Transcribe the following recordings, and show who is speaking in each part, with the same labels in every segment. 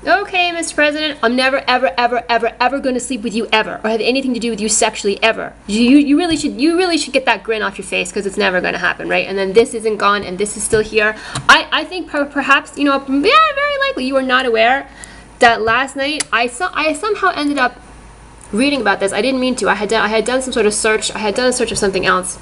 Speaker 1: okay, Mr. President, I'm never, ever, ever, ever, ever going to sleep with you ever, or have anything to do with you sexually ever. You really should get that grin off your face, because it's never going to happen, right? And then this isn't gone, and this is still here. I think perhaps, yeah, very likely you are not aware that last night I somehow ended up reading about this. I didn't mean to. I had done some sort of search. I had done a search of something else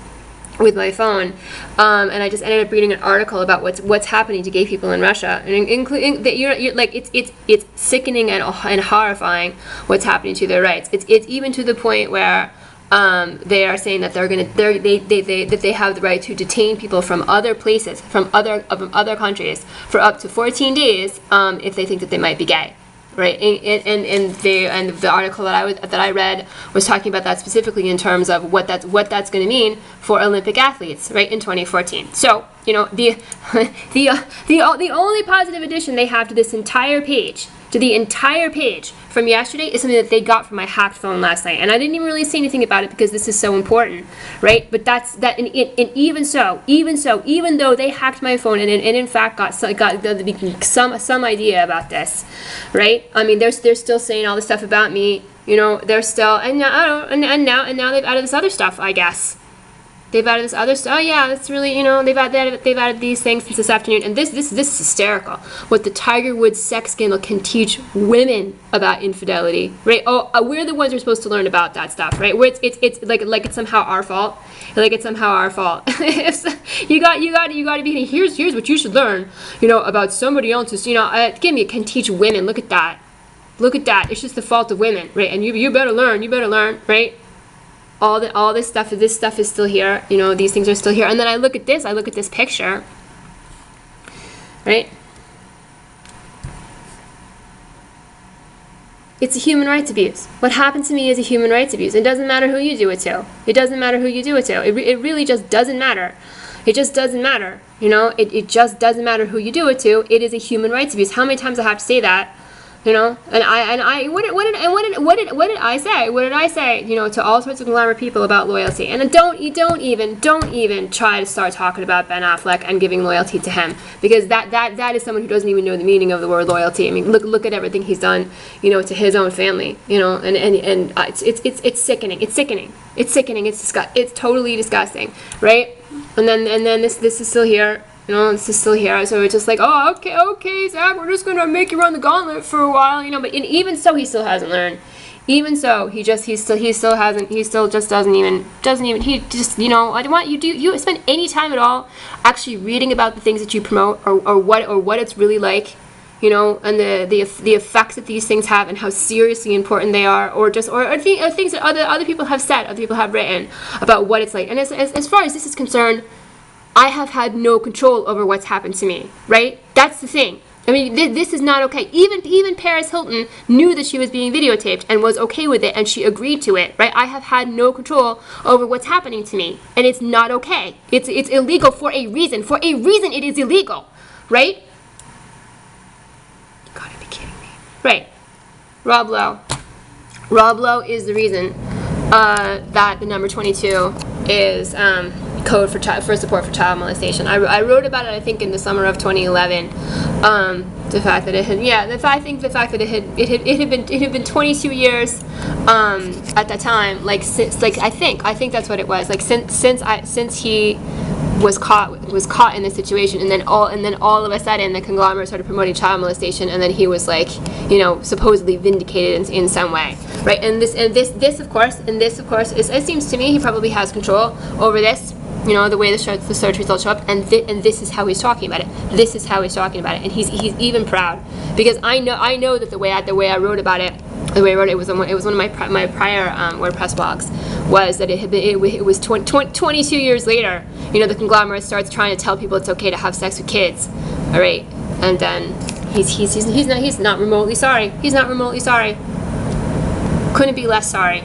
Speaker 1: with my phone, and I just ended up reading an article about what's happening to gay people in Russia, and including that you're like it's sickening and horrifying what's happening to their rights. It's even to the point where they are saying that they have the right to detain people from other places, from other countries, for up to 14 days if they think that they might be gay. Right, and the article that I read was talking about that specifically in terms of what that's going to mean for Olympic athletes, right, in 2014. So the only positive addition they have to this entire page, from yesterday, is something that they got from my hacked phone last night, and I didn't even really say anything about it because this is so important, right? But and even though they hacked my phone and in fact got some idea about this, right? I mean, they're still saying all this stuff about me, they're still and now they've added this other stuff, I guess. They've added this other stuff. Oh yeah, that's really, they've added these things since this afternoon, and this is hysterical. What the Tiger Woods sex scandal can teach women about infidelity, right? Oh, we're the ones who are supposed to learn about that stuff, right? Where it's like it's somehow our fault, you got to be. Here's what you should learn, about somebody else's. Can teach women. Look at that. It's just the fault of women, right? And you better learn, right? All this stuff is still here. These things are still here. And then I look at this picture, right? It's a human rights abuse. What happened to me is a human rights abuse. It doesn't matter who you do it to. It really just doesn't matter. It just doesn't matter. It just doesn't matter who you do it to. It is a human rights abuse. How many times I have to say that? What did I say? What did I say? To all sorts of glamour people about loyalty. And don't even try to start talking about Ben Affleck and giving loyalty to him, because that is someone who doesn't even know the meaning of the word loyalty. I mean, look at everything he's done, to his own family, and it's sickening. It's totally disgusting, right? And then this is still here. This is still here, so it's just like, oh, okay, Zach, we're just gonna make you run the gauntlet for a while, But even so, he still hasn't learned. Even so, he still doesn't even. I don't want you. Do you spend any time at all actually reading about the things that you promote, or what it's really like, and the effects that these things have and how seriously important they are, or things that other people have said, other people have written about what it's like. And as far as this is concerned, I have had no control over what's happened to me, right? That's the thing. I mean, this is not okay. Even Paris Hilton knew that she was being videotaped and was okay with it, and she agreed to it, right? I have had no control over what's happening to me, and it's not okay. It's illegal for a reason. For a reason, it is illegal, right? You gotta be kidding me. Right. Rob Lowe. Rob Lowe is the reason that the number 22 is code for support for child molestation. I wrote about it, I think, in the summer of 2011. The fact that it had been 22 years at that time. I think that's what it was. Like since he was caught in this situation, and then all of a sudden the conglomerate started promoting child molestation, and then he was like, supposedly vindicated in some way, right? And this of course, it seems to me he probably has control over this. The way the search results show up, and this is how he's talking about it. And he's even proud, because I know that the way I wrote about it, it was one of my prior WordPress blogs, was that it was 22 years later. The conglomerate starts trying to tell people it's okay to have sex with kids, all right, and then he's not remotely sorry. Couldn't be less sorry.